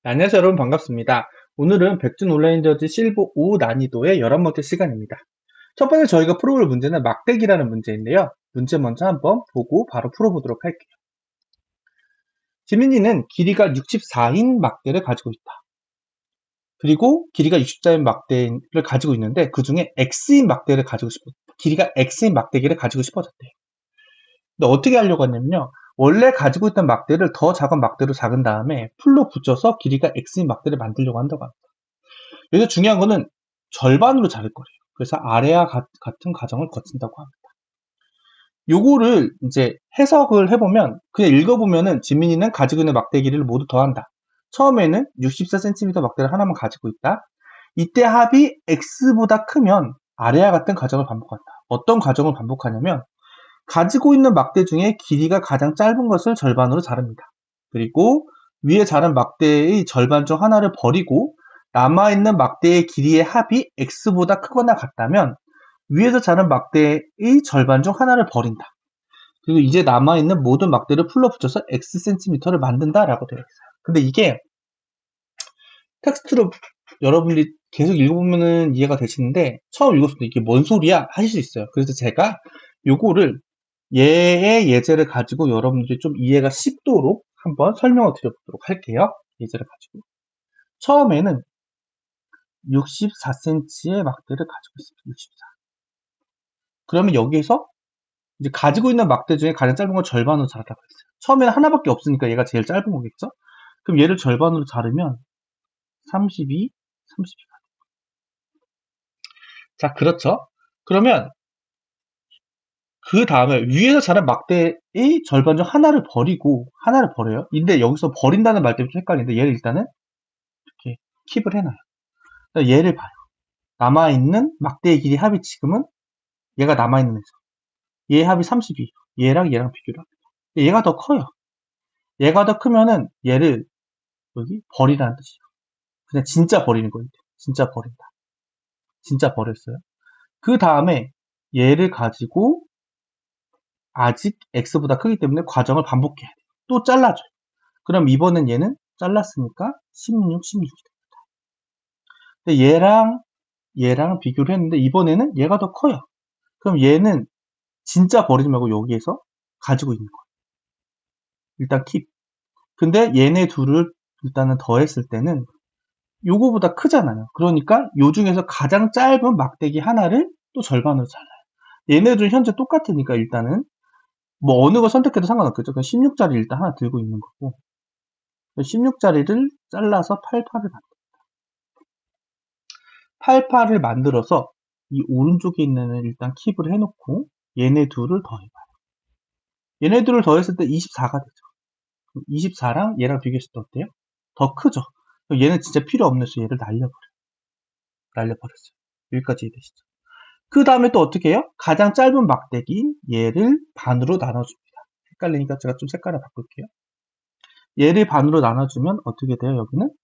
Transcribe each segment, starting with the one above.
네, 안녕하세요 여러분 반갑습니다. 오늘은 백준 온라인 저지 실버 5 난이도의 11번째 시간입니다. 첫 번째 저희가 풀어볼 문제는 막대기라는 문제인데요. 문제 먼저 한번 보고 바로 풀어보도록 할게요. 지민이는 길이가 64인 막대를 가지고 있다. 그리고 길이가 64인 막대를 가지고 있는데 그 중에 X인 막대를 가지고 싶어 길이가 X인 막대기를 가지고 싶어졌대요. 근데 어떻게 하려고 하냐면요. 원래 가지고 있던 막대를 더 작은 막대로 작은 다음에 풀로 붙여서 길이가 X인 막대를 만들려고 한다고 합니다. 여기서 중요한 거는 절반으로 자를 거래요. 그래서 아래와 같은 과정을 거친다고 합니다. 요거를 이제 해석을 해보면 그냥 읽어보면은 지민이는 가지고 있는 막대 길이를 모두 더한다. 처음에는 64cm 막대를 하나만 가지고 있다. 이때 합이 x보다 크면 아래와 같은 과정을 반복한다. 어떤 과정을 반복하냐면 가지고 있는 막대 중에 길이가 가장 짧은 것을 절반으로 자릅니다. 그리고 위에 자른 막대의 절반 중 하나를 버리고 남아있는 막대의 길이의 합이 x보다 크거나 같다면 위에서 자른 막대의 절반 중 하나를 버린다. 그리고 이제 남아있는 모든 막대를 풀로 붙여서 xcm를 만든다라고 되어 있어요. 근데 이게 텍스트로 여러분들이 계속 읽어보면 이해가 되시는데 처음 읽었을 때 이게 뭔 소리야 하실 수 있어요. 그래서 제가 요거를 얘의 예제를 가지고 여러분들이 좀 이해가 쉽도록 한번 설명을 드려보도록 할게요. 예제를 가지고. 처음에는 64cm의 막대를 가지고 있습니다. 64. 그러면 여기에서 이제 가지고 있는 막대 중에 가장 짧은 건 절반으로 자르라고 했어요. 처음에는 하나밖에 없으니까 얘가 제일 짧은 거겠죠? 그럼 얘를 절반으로 자르면 32, 32가. 자, 그렇죠? 그러면 그 다음에 위에서 자른 막대의 절반 중 하나를 버려요. 근데 여기서 버린다는 말 때문에 좀 헷갈리는데 얘를 일단은 이렇게 킵을 해놔요. 그러니까 얘를 봐요. 남아있는 막대의 길이 합이 지금은 얘가 남아있는 애죠. 얘 합이 32. 얘랑 비교를 합니다. 얘가 더 커요. 얘가 더 크면은 얘를 여기 버리라는 뜻이에요. 그냥 진짜 버리는 거예요. 진짜 버린다. 진짜 버렸어요. 그 다음에 얘를 가지고 아직 x보다 크기 때문에 과정을 반복해야 돼요. 또 잘라줘요. 그럼 이번엔 얘는 잘랐으니까 16, 16이 됩니다. 근데 얘랑 비교를 했는데 이번에는 얘가 더 커요. 그럼 얘는 진짜 버리지 말고 여기에서 가지고 있는 거예요. 일단 킵. 근데 얘네 둘을 일단은 더했을 때는 요거보다 크잖아요. 그러니까 요 중에서 가장 짧은 막대기 하나를 또 절반으로 잘라요. 얘네들은 현재 똑같으니까 일단은 뭐 어느 걸 선택해도 상관없겠죠. 그냥 16짜리 일단 하나 들고 있는 거고 16짜리를 잘라서 88을 만들어요. 88을 만들어서 이 오른쪽에 있는 애를 일단 킵을 해놓고 얘네 둘을 더해봐요. 얘네 둘을 더했을 때 24가 되죠. 24랑 얘랑 비교했을 때 어때요? 더 크죠? 얘는 진짜 필요 없는 수 얘를 날려버렸어요. 여기까지 이해되시죠? 그 다음에 또 어떻게 해요? 가장 짧은 막대기인 얘를 반으로 나눠줍니다. 헷갈리니까 제가 좀 색깔을 바꿀게요. 얘를 반으로 나눠주면 어떻게 돼요? 여기는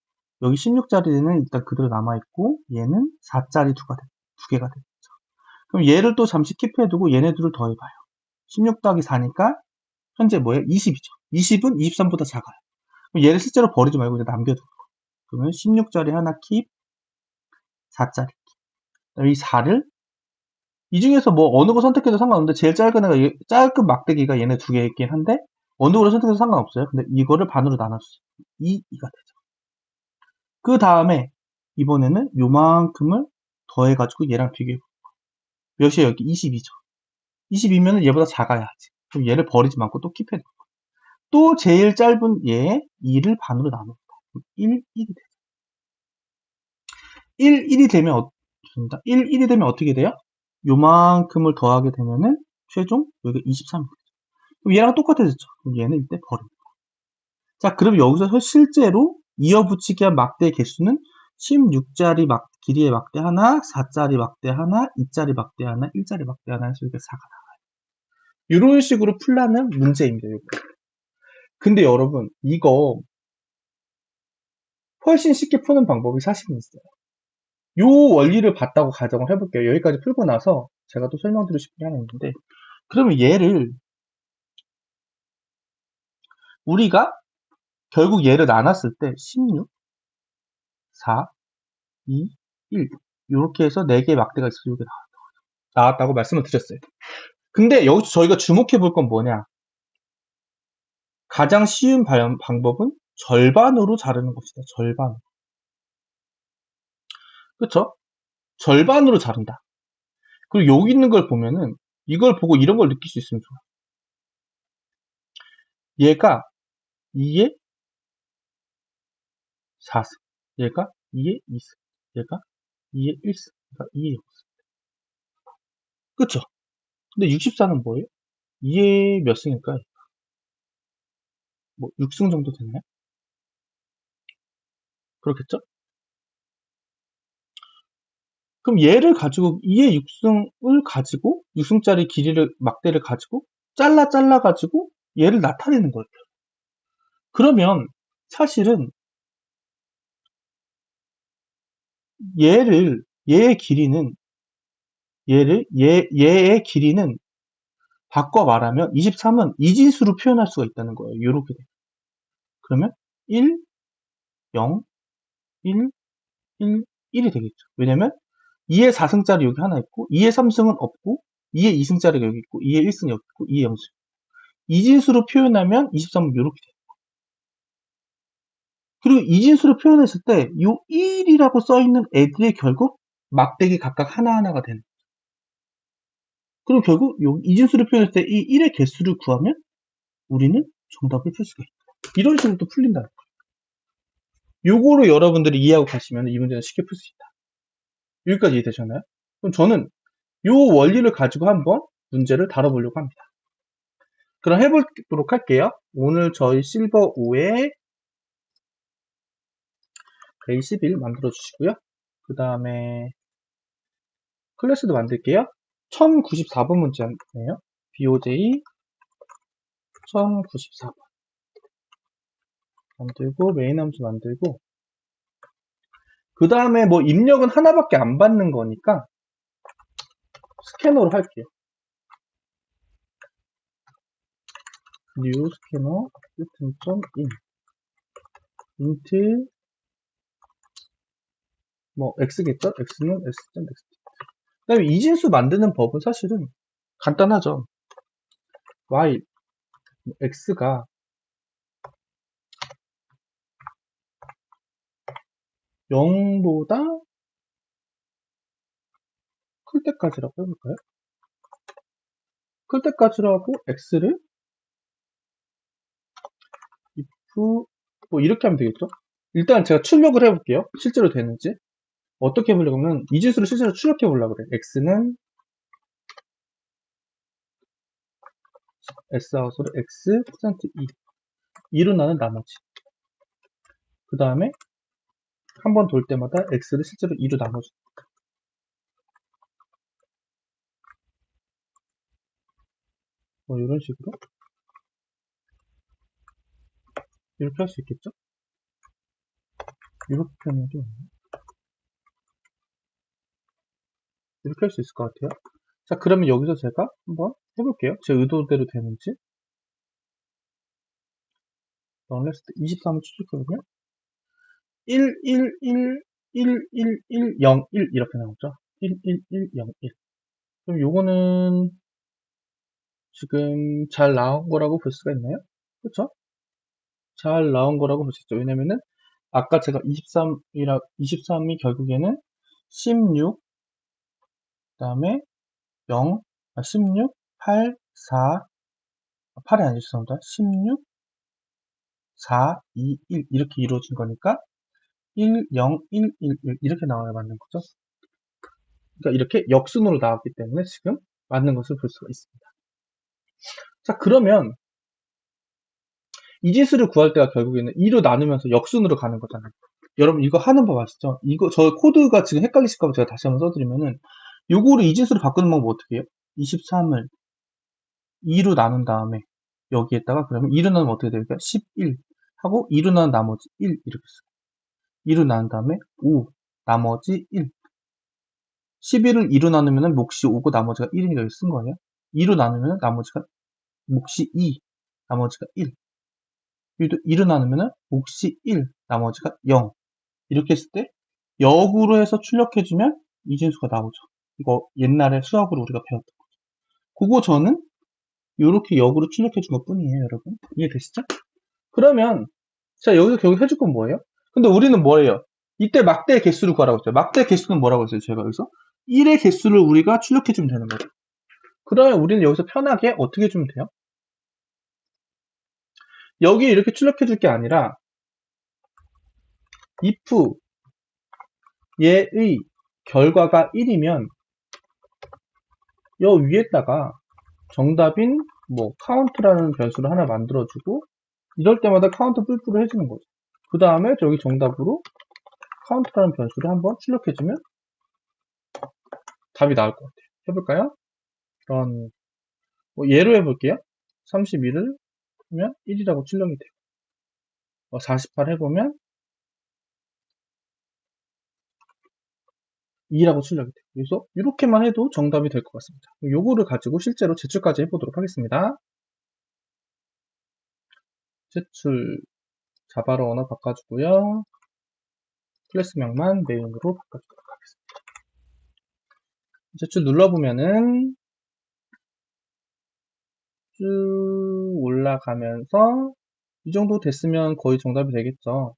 여기 16짜리는 일단 그대로 남아있고 얘는 4짜리 두 개가 되겠죠. 그럼 얘를 또 잠시 킵해두고 얘네들을 더해봐요. 16 더하기 4니까 현재 뭐예요? 20이죠. 20은 23보다 작아요. 그럼 얘를 실제로 버리지 말고 이제 남겨두고 그러면 16짜리 하나 킵, 4짜리 킵. 이 4를 이 중에서 뭐 어느 거 선택해도 상관없는데 제일 짧은 애가 짧은 막대기가 얘네 두 개있긴 한데 어느 거를 선택해도 상관없어요. 근데 이거를 반으로 나눴어요. 2가 되죠. 그 다음에 이번에는 요만큼을 더해가지고 얘랑 비교해. 몇이에요? 여기 22죠. 22면은 얘보다 작아야지. 그럼 얘를 버리지 말고 또 킵해. 또 제일 짧은 얘 2를 반으로 나눕니다. 1, 1이 돼요. 1, 1이 되면 1, 1이 되면 어떻게 돼요? 요만큼을 더하게 되면은 최종 여기가 23이 되죠. 그럼 얘랑 똑같아졌죠. 그럼 얘는 이때 버립니다. 자, 그럼 여기서 실제로 이어붙이기 한 막대의 개수는 16짜리 길이의 막대 하나, 4짜리 막대 하나, 2짜리 막대 하나, 1짜리 막대 하나 해서 이렇게 4가 나와요. 이런 식으로 풀라는 문제입니다. 이거. 근데 여러분 이거 훨씬 쉽게 푸는 방법이 사실은 있어요. 요 원리를 봤다고 가정을 해볼게요. 여기까지 풀고 나서 제가 또 설명드리고 싶은 게 하나 있는데 그러면 얘를 우리가 결국 얘를 나눴을 때 16, 4, 2, 1 이렇게 해서 4개의 막대가 있어서 이렇게 나왔다고 말씀을 드렸어요. 근데 여기서 저희가 주목해 볼 건 뭐냐? 가장 쉬운 방법은 절반으로 자르는 것이다. 절반. 그쵸? 절반으로 자른다. 그리고 여기 있는 걸 보면은 이걸 보고 이런 걸 느낄 수 있으면 좋아. 얘가 2의 4승, 얘가 2의 2승, 얘가 2의 1승, 얘가 2의 0승. 그쵸? 근데 64는 뭐예요? 2의 몇 승일까요? 뭐 6승 정도 됐나요? 그렇겠죠? 그럼 얘를 가지고 2의 6승을 가지고 6승짜리 길이를 막대를 가지고 잘라 가지고 얘를 나타내는 거예요. 그러면 사실은 얘의 길이는 얘의 길이는 바꿔 말하면 23은 이진수로 표현할 수가 있다는 거예요. 이렇게 돼. 그러면 1, 0, 1, 1, 1이 되겠죠. 왜냐면 2의 4승짜리 여기 하나 있고 2의 3승은 없고 2의 2승짜리가 여기 있고 2의 1승이 여기 있고 2의 0승. 이진수로 표현하면 23은 이렇게 돼요. 그리고 이진수로 표현했을 때 이 1이라고 써있는 애들이 결국 막대기 각각 하나하나가 되는 거예요. 그럼 결국 이진수를 표현했을 때 이 1의 개수를 구하면 우리는 정답을 풀 수가 있다. 이런 식으로 또 풀린다는 거예요. 요거로 여러분들이 이해하고 가시면 이 문제는 쉽게 풀 수 있다. 여기까지 이해되셨나요? 그럼 저는 요 원리를 가지고 한번 문제를 다뤄보려고 합니다. 그럼 해보도록 할게요. 오늘 저희 실버 5에 그레이 11 만들어 주시고요. 그 다음에 클래스도 만들게요. 1094번 문제네요. BOJ 1094번 만들고 메인 함수 만들고 그 다음에 뭐 입력은 하나밖에 안 받는 거니까 스캐너로 할게요. new 스캐너 system.in int 뭐 x겠죠? x는 s.xt. 그 다음에 이진수 만드는 법은 사실은 간단하죠. y x가 0보다 클 때까지라고 해볼까요? 클 때까지라고 x를 if 뭐 이렇게 하면 되겠죠? 일단 제가 출력을 해볼게요. 실제로 되는지. 어떻게 해보려고 하면 이진수를 실제로 출력해 보려고 그래요. x는 s아웃으로 x %2 2로 나는 나머지 그 다음에 한 번 돌 때마다 x를 실제로 2로 나눠줘. 뭐 이런 식으로 이렇게 할 수 있겠죠? 이렇게 하는 게 이렇게 할 수 있을 것 같아요. 자, 그러면 여기서 제가 한번 해볼게요. 제 의도대로 되는지. 런레스트 23을 추적해보면 1, 1, 1, 1, 1, 1, 0, 1 이렇게 나오죠. 1, 1, 1, 0, 1. 그럼 요거는 지금 잘 나온 거라고 볼 수가 있나요? 그렇죠? 잘 나온 거라고 볼 수 있죠. 왜냐면은 아까 제가 23이 결국에는 16, 그 다음에 0, 16, 8, 4, 8이 아니죠. 죄송합니다. 16, 4, 2, 1 이렇게 이루어진 거니까 1, 0, 1, 1, 1 이렇게 나와야 맞는 거죠. 그러니까 이렇게 역순으로 나왔기 때문에 지금 맞는 것을 볼 수가 있습니다. 자, 그러면 이지수를 구할 때가 결국에는 2로 나누면서 역순으로 가는 거잖아요. 여러분 이거 하는 법 아시죠? 이거 저 코드가 지금 헷갈리실까봐 제가 다시 한번 써드리면은 요거를 이진수로 바꾸는 방법 어떻게 해요? 23을 2로 나눈 다음에 여기에다가 그러면 2로 나누면 어떻게 될까요? 11 하고 2로 나눈 나머지 1 이렇게 써요. 2로 나눈 다음에 5 나머지 1 11을 2로 나누면 몫이 5고 나머지가 1이니까 여기 쓴 거예요. 2로 나누면 나머지가 몫이 2 나머지가 1 2로 나누면 몫이 1 나머지가 0 이렇게 했을 때 역으로 해서 출력해주면 이진수가 나오죠. 이거 옛날에 수학으로 우리가 배웠던 거. 그거 저는 이렇게 역으로 출력해준 것 뿐이에요, 여러분. 이해되시죠? 그러면 자, 여기서 결국 해줄 건 뭐예요? 근데 우리는 뭐예요? 이때 막대 개수를 구하라고 했죠. 막대 개수는 뭐라고 했어요? 제가 여기서 1의 개수를 우리가 출력해주면 되는 거죠. 그러면 우리는 여기서 편하게 어떻게 해주면 돼요? 여기 이렇게 출력해줄 게 아니라 if 얘의 결과가 1이면 여 위에다가 정답인 뭐 카운트라는 변수를 하나 만들어주고 이럴 때마다 카운트 뿔뿔을 해주는 거죠. 그 다음에 저기 정답으로 카운트라는 변수를 한번 출력해주면 답이 나올 것 같아요. 해볼까요? 그런 뭐 예로 해볼게요. 31을 하면 1이라고 출력이 돼요. 48 해보면 2라고 출력이 돼요. 그래서 이렇게만 해도 정답이 될 것 같습니다. 요거를 가지고 실제로 제출까지 해보도록 하겠습니다. 제출 자바로 언어 바꿔주고요. 클래스명만 메인으로 바꿔주도록 하겠습니다. 제출 눌러보면은 쭉 올라가면서 이 정도 됐으면 거의 정답이 되겠죠.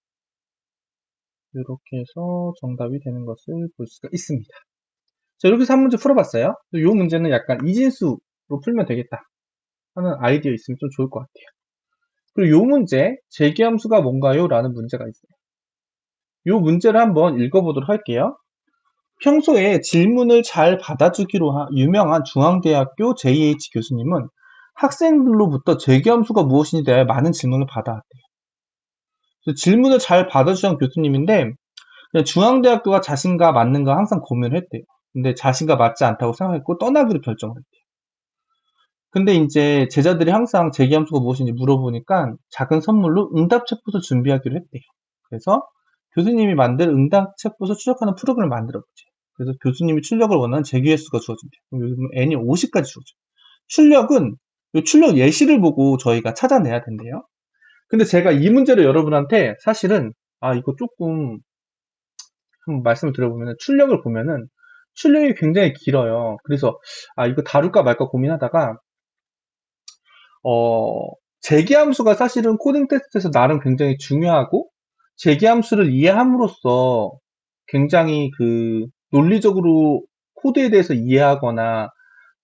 이렇게 해서 정답이 되는 것을 볼 수가 있습니다. 자, 이렇게 해서 한 문제 풀어봤어요. 이 문제는 약간 이진수로 풀면 되겠다 하는 아이디어 있으면 좀 좋을 것 같아요. 그리고 이 문제, 재기함수가 뭔가요? 라는 문제가 있어요. 이 문제를 한번 읽어보도록 할게요. 평소에 질문을 잘 받아주기로 유명한 중앙대학교 JH 교수님은 학생들로부터 재기함수가 무엇인지 대해 많은 질문을 받아왔대요. 질문을 잘 받아주던 교수님인데 중앙대학교가 자신과 맞는가 항상 고민을 했대요. 근데 자신과 맞지 않다고 생각했고 떠나기로 결정을 했대요. 근데 이제 제자들이 항상 재기함수가 무엇인지 물어보니까 작은 선물로 응답책부터 준비하기로 했대요. 그래서 교수님이 만든 응답책부터 출력하는 프로그램을 만들어보죠. 그래서 교수님이 출력을 원하는 재기횟수가 주어진대요. 그럼 요즘 n이 50까지 주어져요. 출력은 이 출력 예시를 보고 저희가 찾아내야 된대요. 근데 제가 이 문제를 여러분한테 사실은 이거 조금 한번 말씀을 드려보면 출력을 보면은 출력이 굉장히 길어요. 그래서 이거 다룰까 말까 고민하다가 재기함수가 사실은 코딩 테스트에서 나름 굉장히 중요하고 재기함수를 이해함으로써 굉장히 그 논리적으로 코드에 대해서 이해하거나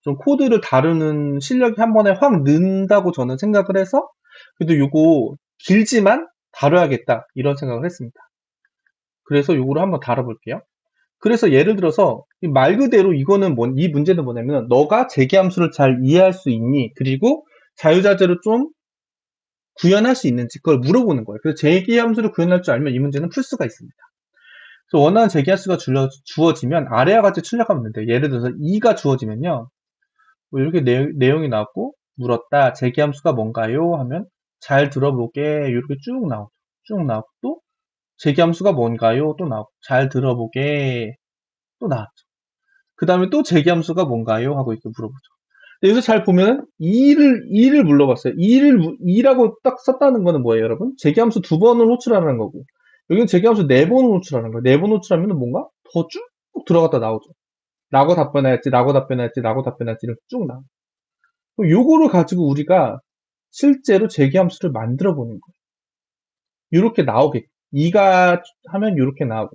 좀 코드를 다루는 실력이 한 번에 확 는다고 저는 생각을 해서 그래도 요거 길지만 다뤄야겠다 이런 생각을 했습니다. 그래서 요거를 한번 다뤄볼게요. 그래서 예를 들어서 말 그대로 이거는 이 문제는 뭐냐면 너가 재기함수를 잘 이해할 수 있니? 그리고 자유자재로 좀 구현할 수 있는지 그걸 물어보는 거예요. 그래서 재기함수를 구현할 줄 알면 이 문제는 풀 수가 있습니다. 그래서 원하는 재기함수가 주어지면 아래와 같이 출력하면 되는데 예를 들어서 2가 주어지면요. 뭐 이렇게 내용이 나왔고 물었다. 재기함수가 뭔가요? 하면 잘 들어보게 이렇게 쭉 나오죠. 쭉 나오고 또 재기함수가 뭔가요? 또 나오고 잘 들어보게 또 나왔죠. 그 다음에 또 재기함수가 뭔가요? 하고 이렇게 물어보죠. 여기서 잘 보면 2를 물어봤어요. 2라고 딱 썼다는 거는 뭐예요, 여러분? 재기함수 2번을 호출하라는 거고 여기는 재기함수 4번을 호출하는 거예요. 4번 호출하면 뭔가 더 쭉 들어갔다 나오죠. 라고 답변할지, 라고 답변할지, 라고 답변할지 이렇게 쭉 나와요. 그럼 요거를 가지고 우리가 실제로 재기함수를 만들어 보는 거예요. 이렇게 나오게 2가 하면 이렇게 나오고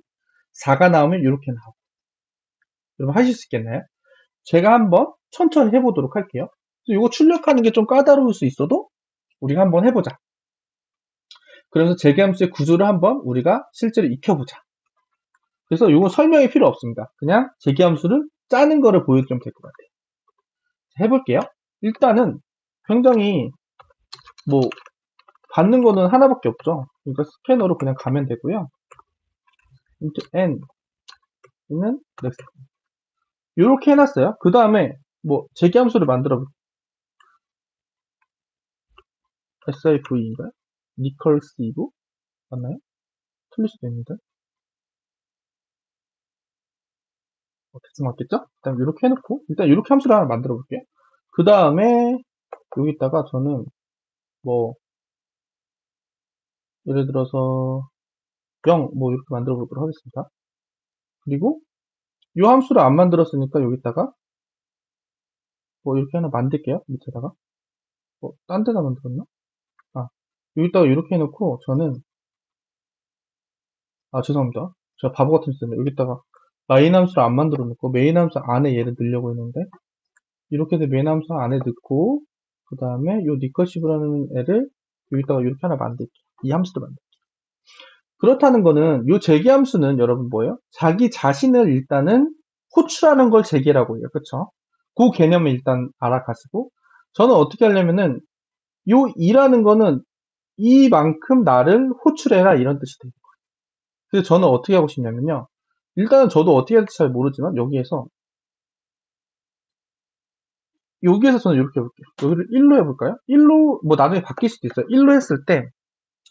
4가 나오면 이렇게 나오고 여러분 하실 수 있겠나요? 제가 한번 천천히 해보도록 할게요. 이거 출력하는 게 좀 까다로울 수 있어도 우리가 한번 해보자. 그래서 재계함수의 구조를 한번 우리가 실제로 익혀보자. 그래서 이건 설명이 필요 없습니다. 그냥 재계함수를 짜는 거를 보여주면 될 것 같아요. 해볼게요. 일단은 굉장히 뭐 받는 거는 하나밖에 없죠. 그러니까 스캐너로 그냥 가면 되고요. n 는 넥스트 이렇게 해놨어요. 그 다음에 뭐 재계함수를 만들어 볼게요. SIV인가요? 리컬시브 맞나요? 틀릴 수도 있는데 대충 맞겠죠? 일단 이렇게 해놓고 일단 이렇게 함수를 하나 만들어 볼게요. 그 다음에 여기다가 저는 뭐 예를 들어서 0 뭐 이렇게 만들어 보도록 하겠습니다. 그리고 이 함수를 안 만들었으니까 여기다가 뭐 이렇게 하나 만들게요. 밑에다가. 딴 데다 만들었나? 아, 여기다가 이렇게 해놓고 저는 죄송합니다. 제가 바보 같은 짓 했네. 여기다가 마인 함수를 안 만들어 놓고 메인 함수 안에 얘를 넣으려고 했는데 이렇게 해서 메인 함수 안에 넣고 그 다음에 요 리커시브라는 애를 여기다가 이렇게 하나 만들게요. 이 함수도 만들게요. 그렇다는 거는 요 제기 함수는 여러분 뭐예요? 자기 자신을 일단은 호출하는 걸 제기라고 해요. 그쵸? 그 개념을 일단 알아가시고 저는 어떻게 하려면은 요 이라는 거는 이만큼 나를 호출해라 이런 뜻이 돼요. 그래서 저는 어떻게 하고 싶냐면요. 일단은 저도 어떻게 할지 잘 모르지만 여기에서 저는 이렇게 해볼게요. 여기를 1로 해볼까요? 1로 뭐 나중에 바뀔 수도 있어요. 1로 했을 때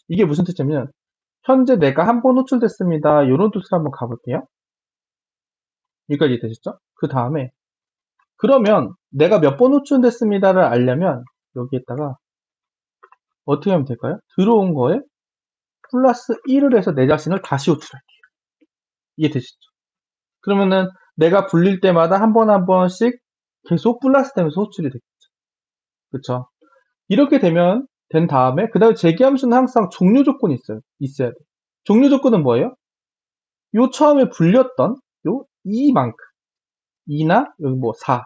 이게 무슨 뜻이냐면 현재 내가 한 번 호출됐습니다. 이런 뜻으로 한번 가볼게요. 여기까지 되셨죠? 그 다음에 그러면 내가 몇 번 호출됐습니다를 알려면 여기에다가 어떻게 하면 될까요? 들어온 거에 플러스 1을 해서 내 자신을 다시 호출할게요. 이해되시죠? 그러면은 내가 불릴 때마다 한 번 한 번씩 계속 플러스 되면서 호출이 되겠죠. 그쵸? 이렇게 되면 된 다음에 그 다음에 재기함수는 항상 종료 조건이 있어야 돼. 종료 조건은 뭐예요? 요 처음에 불렸던 요 이만큼 2나 여기 뭐 4.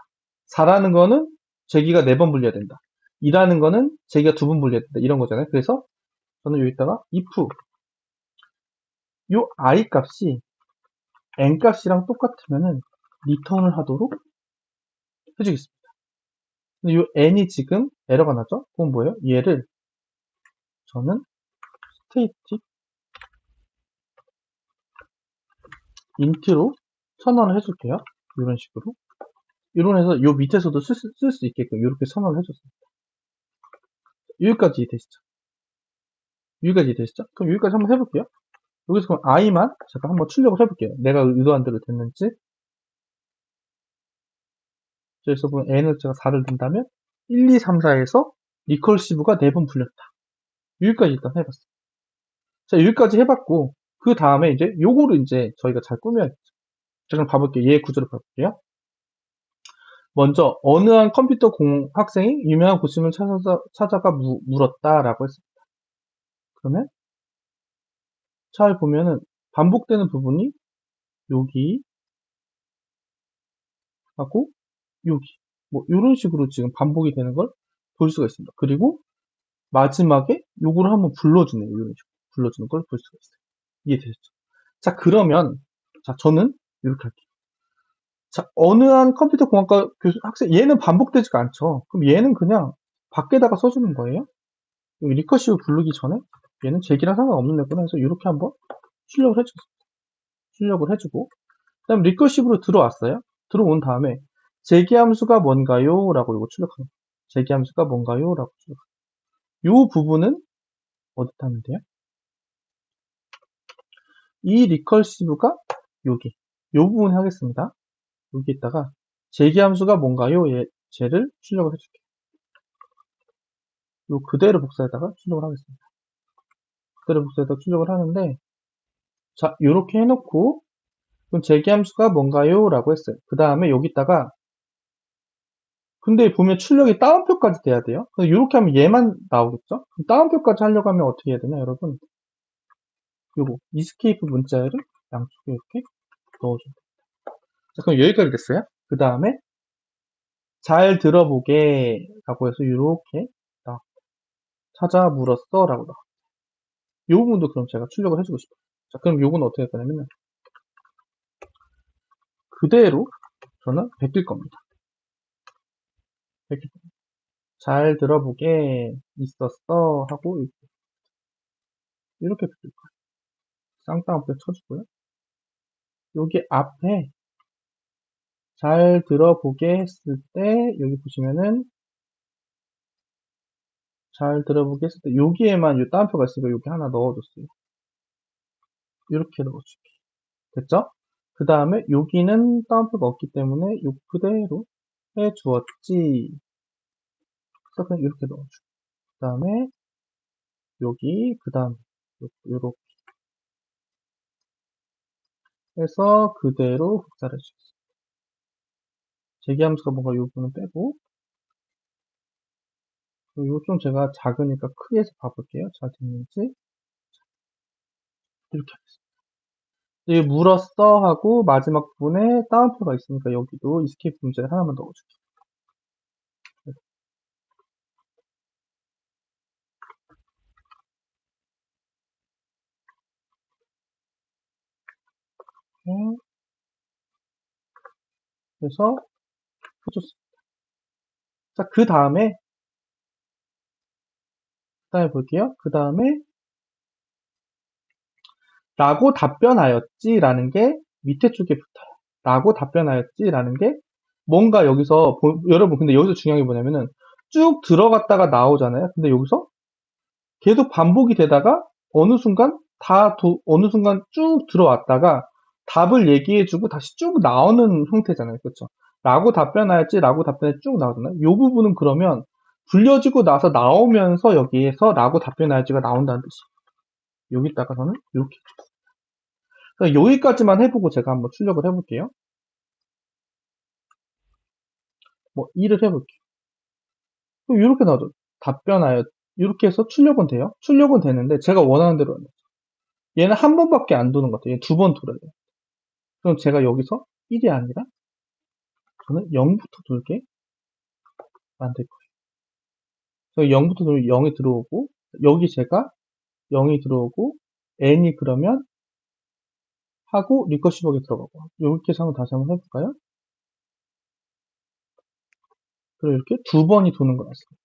4라는 거는 제기가 4번 불려야 된다. 2라는 거는 제기가 2번 불려야 된다. 이런 거잖아요. 그래서 저는 여기다가 if 요 i 값이 n 값이랑 똑같으면은 리턴을 하도록 해주겠습니다. 근데 요 n이 지금 에러가 나죠? 그건 뭐예요? 얘를 저는 static int로 선언을 해줄게요. 이런 식으로. 이런 해서 요 밑에서도 쓸 수 있게끔 이렇게 선언을 해줬습니다. 여기까지 되시죠? 여기까지 되시죠? 그럼 여기까지 한번 해볼게요. 여기서 그럼 i만 잠깐 한번 출력을 해볼게요. 내가 의도한 대로 됐는지. 여기서 보면 n을 제가 4를 둔다면 1, 2, 3, 4에서 리컬시브가 4번 불렸다. 여기까지 일단 해봤어요. 자, 여기까지 해봤고 그 다음에 이제 요거를 이제 저희가 잘 꾸며야겠죠. 자, 그럼 봐볼게요. 얘 구조를 봐볼게요. 먼저 어느 한 컴퓨터 학생이 유명한 고심을 찾아가 물었다라고 했습니다. 그러면 잘 보면은 반복되는 부분이 여기 하고 여기 뭐 이런 식으로 지금 반복이 되는 걸 볼 수가 있습니다. 그리고 마지막에 요거를 한번 불러주네요. 이런 식으로 불러주는 걸 볼 수가 있어요. 이해되셨죠? 자, 그러면 자, 저는 이렇게 할게요. 자, 어느 한 컴퓨터 공학과 교수 학생 얘는 반복되지가 않죠. 그럼 얘는 그냥 밖에다가 써주는 거예요. 여기 리커시브 부르기 전에 얘는 제기랑 상관없는 애구나 해서 이렇게 한번 출력을 해주고 그 다음 리커시브로 들어왔어요. 들어온 다음에 제기함수가 뭔가요? 라고 이거 출력합니다. 제기함수가 뭔가요? 라고 출력합니다. 이 부분은 어디다 하면 돼요? 이 리커시브가 여기 이 부분에 하겠습니다. 여기에다가 제기함수가 뭔가요? 쟤를 출력을 해줄게요. 요 그대로 복사에다가 출력을 하겠습니다. 그대로 복사에다가 출력을 하는데 자, 요렇게 해놓고 그럼 제기함수가 뭔가요? 라고 했어요. 그 다음에 여기다가 근데 보면 출력이 따옴표까지 돼야 돼요. 이렇게 하면 얘만 나오겠죠? 그럼 따옴표까지 하려고 하면 어떻게 해야 되나, 여러분? 요거, 이스케이프 문자를 양쪽에 이렇게 넣어줍니다. 자, 그럼 여기까지 됐어요. 그 다음에 잘 들어보게 라고 해서 이렇게 찾아 물었어 라고 나와. 요 부분도 그럼 제가 출력을 해주고 싶어요. 자, 그럼 요건 어떻게 할 거냐면 그대로 저는 베낄 겁니다. 베낄 겁니다. 잘 들어보게 있었어 하고 이렇게 베낄 거예요. 쌍따옴표 쳐주고요. 여기 앞에 잘 들어보게 했을 때 여기 보시면은 잘 들어보게 했을 때 여기에만 이 따옴표가 있으니까 여기 하나 넣어줬어요. 이렇게 넣어줄게. 됐죠? 그 다음에 여기는 따옴표가 없기 때문에 요 그대로 해주었지. 그래서 그냥 이렇게 넣어주고 그 다음에 여기 그 다음에 요렇게 해서 그대로 복사를 해주겠습니다. 제기함수가 뭔가 이 부분은 빼고, 이거 좀 제가 작으니까 크게 해서 봐볼게요. 잘 됐는지. 이렇게 하겠습니다. 이 물었어 하고 마지막 부분에 따옴표가 있으니까 여기도 이스케이프 문제를 하나만 넣어줄게요. 이렇게 해서 해줬습니다. 자, 그 다음에 볼게요. 그 다음에 라고 답변하였지라는 게 밑에 쪽에 붙어요. 라고 답변하였지라는 게 뭔가 여기서 여러분 근데 여기서 중요한 게 뭐냐면은 쭉 들어갔다가 나오잖아요. 근데 여기서 계속 반복이 되다가 어느 순간 쭉 들어왔다가 답을 얘기해주고 다시 쭉 나오는 형태잖아요. 그렇죠? 라고 답변에 쭉 나오잖아요. 이 부분은 그러면 불려지고 나서 나오면서 여기에서 라고 답변하였지가 나온다는 뜻이에요. 여기다가서는 이렇게. 그래서 여기까지만 해보고 제가 한번 출력을 해볼게요. 뭐, 2를 해볼게요. 이렇게 나오죠. 답변하여, 이렇게 해서 출력은 돼요. 출력은 되는데, 제가 원하는 대로 해요. 얘는 한 번밖에 안 도는 것 같아요. 얘 두 번 돌아요. 그럼 제가 여기서 1이 아니라, 저는 0부터 돌게 만들 거예요. 그래서 0부터 돌면 0이 들어오고, 여기 제가 0이 들어오고, n이 그러면 하고, 리커시브하게 들어가고. 이렇게 해서 한번 다시 한번 해볼까요? 그리고 이렇게 두 번이 도는 거 같습니다.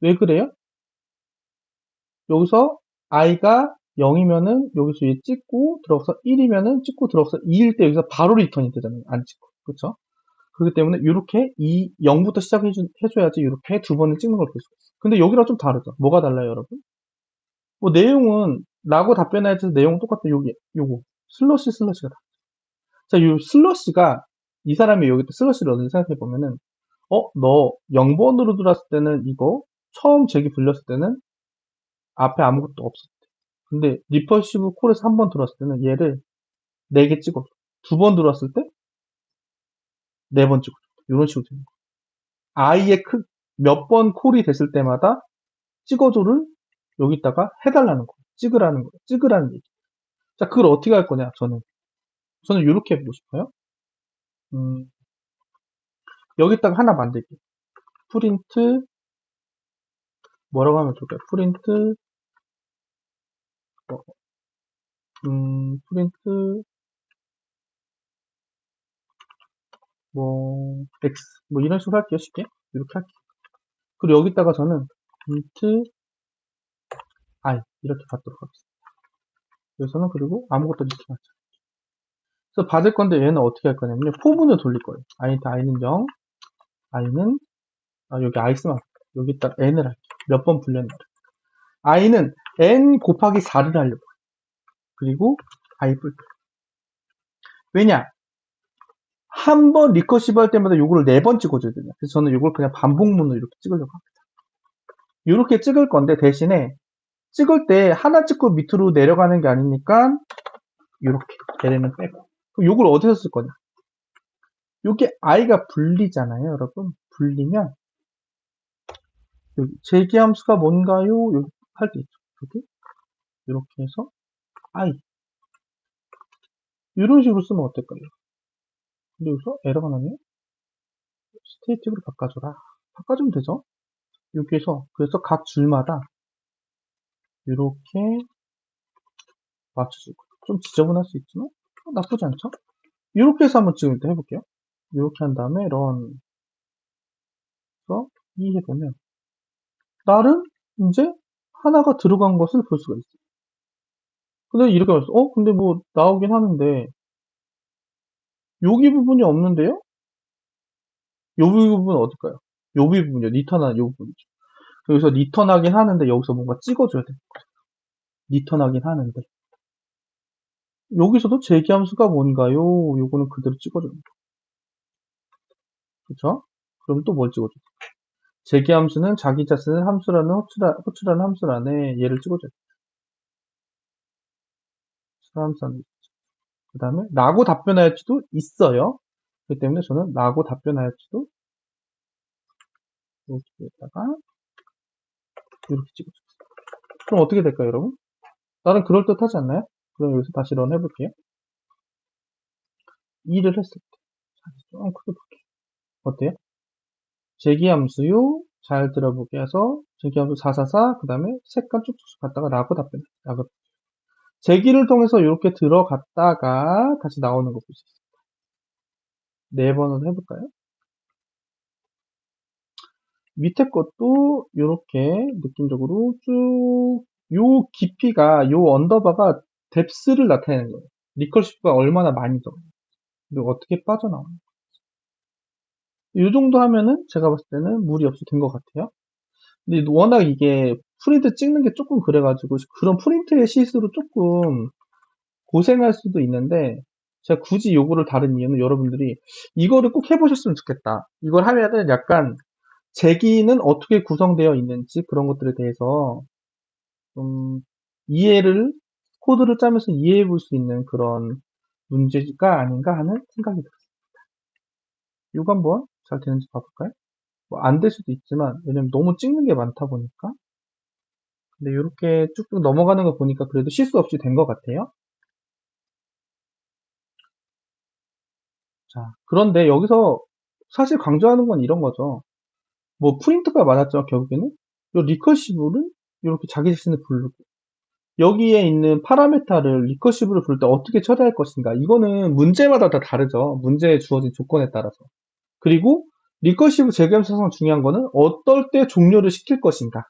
왜 그래요? 여기서 i가 0이면은 여기서 얘 찍고 들어가서 1이면은 찍고 들어가서 2일 때 여기서 바로 리턴이 되잖아요. 안 찍고. 그렇죠? 그렇기 때문에 이렇게 0부터 시작해줘야지 이렇게 두 번을 찍는 걸 볼 수가 있어요. 근데 여기랑 좀 다르죠? 뭐가 달라요, 여러분? 뭐 내용은 라고 답변해야지 내용은 똑같아요. 요거 슬러시가 다. 자, 이 슬러시가 이 사람이 여기 슬러시를 어디 생각해 보면은 너 0번으로 들어왔을 때는 이거 처음 제기 불렸을 때는 앞에 아무것도 없었대. 근데 리퍼시브 콜에서 한 번 들어왔을 때는 얘를 4개 찍어줘. 두 번 들어왔을 때 4번 찍어줘. 이런 식으로 되는 거야. i의 몇 번 콜이 됐을 때마다 찍어줘를 여기다가 해달라는 거야. 찍으라는 거야. 찍으라는 얘기. 자, 그걸 어떻게 할 거냐, 저는 이렇게 해보고 싶어요. 음, 여기다가 하나 만들게요. 프린트, 뭐라고 하면 좋을까요? 프린트, 뭐, 프린트, X, 뭐 이런 식으로 할게요. 쉽게. 이렇게 할게요. 그리고 여기다가 저는 프린트, I, 이렇게 받도록 하겠습니다. 여기서는 그리고 아무것도 넣지 않죠. 그래서 받을 건데 얘는 어떻게 할 거냐면요. 포문을 돌릴 거예요. i는 0, i는, 여기 i 쓰면 여기다 n을 할게요. 몇 번 불렸나. i는 n 곱하기 4를 하려고. 그리고 i 뿔. 왜냐? 한 번 리커시브 할 때마다 요거를 4번 찍어줘야 되냐. 그래서 저는 요걸 그냥 반복문으로 이렇게 찍으려고 합니다. 이렇게 찍을 건데 대신에 찍을 때 하나 찍고 밑으로 내려가는 게 아니니까 이렇게 얘네는 빼고. 그럼 요걸 어디서 쓸 거냐? 요게 i가 불리잖아요, 여러분. 불리면 여기 제기함수가 뭔가요? 여기 할 때 있죠. 여기 이렇게 해서 i 이런 식으로 쓰면 어떨까요? 근데 여기서 에러가 나네요. 스테이틱으로 바꿔줘라. 바꿔주면 되죠. 여기에서 그래서 각 줄마다 이렇게 맞춰주고 좀 지저분할 수 있지만 나쁘지 않죠? 이렇게 해서 한번 지금 일단 해볼게요. 이렇게 한 다음에 run 이 해보면 나름 이제 하나가 들어간 것을 볼 수가 있어요. 근데 이렇게 말해서 근데 뭐 나오긴 하는데 여기 부분이 없는데요? 여기 부분은 어딜까요? 여기 부분이요. 리턴하는 요 부분이죠. 여기서 리턴하긴 하는데 여기서 뭔가 찍어줘야 돼요. 리턴하긴 하는데 여기서도 제기함수가 뭔가요? 요거는 그대로 찍어줍니다. 그쵸? 그럼 또 뭘 찍어줘? 제기함수는 자기자 쓰는 함수라는 호출하는 함수란에 얘를 찍어줘요. 함수라는 그 다음에 라고 답변하였지도 있어요. 그렇기 때문에 저는 라고 답변하였지도 여기에다가 이렇게 찍어줘요. 그럼 어떻게 될까요, 여러분? 나름 그럴듯하지 않나요? 그럼 여기서 다시 런 해볼게요. 2를 했을 때. 좀 크게 볼게요. 어때요? 제기함수요. 잘 들어보게 해서 제기함수 444, 그 다음에 색깔 쭉쭉 갔다가 라고 답변. 라고. 제기를 통해서 이렇게 들어갔다가 다시 나오는 거 볼 수 있어요. 4번으로 해볼까요? 밑에 것도 이렇게 느낌적으로 쭉, 요 깊이가, 요 언더바가 뎁스를 나타내는 거예요. 리커시브가 얼마나 많이 들어요. 그리고 어떻게 빠져나오는 이 정도 하면은 제가 봤을 때는 무리 없이 된 것 같아요. 근데 워낙 이게 프린트 찍는 게 조금 그래가지고 그런 프린트의 실수로 조금 고생할 수도 있는데 제가 굳이 요거를 다른 이유는 여러분들이 이거를 꼭 해보셨으면 좋겠다. 이걸 하면은 약간 제기는 어떻게 구성되어 있는지 그런 것들에 대해서 좀 이해를 코드를 짜면서 이해해 볼 수 있는 그런 문제가 아닌가 하는 생각이 들었어요. 이거 한번 잘 되는지 봐볼까요? 뭐 안 될 수도 있지만 왜냐면 너무 찍는 게 많다 보니까 근데 이렇게 쭉쭉 넘어가는 거 보니까 그래도 실수 없이 된 것 같아요. 자, 그런데 여기서 사실 강조하는 건 이런 거죠. 뭐 프린트가 많았죠, 결국에는. 이 리커시브를 이렇게 자기 자신을 부르고 여기에 있는 파라메타를 리커시브를 부를 때 어떻게 처리할 것인가. 이거는 문제마다 다 다르죠. 문제에 주어진 조건에 따라서. 그리고 리커시브 재개념사상 중요한 거는 어떨 때 종료를 시킬 것인가.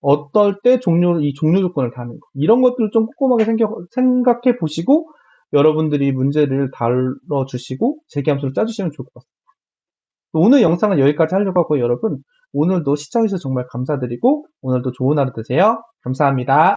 어떨 때 이 종료 조건을 다는 거. 이런 것들을 좀 꼼꼼하게 생각해 보시고 여러분들이 문제를 다뤄주시고 재개함수를 짜주시면 좋을 것 같습니다. 오늘 영상은 여기까지 하려고 하고요, 여러분. 오늘도 시청해주셔서 정말 감사드리고 오늘도 좋은 하루 되세요. 감사합니다.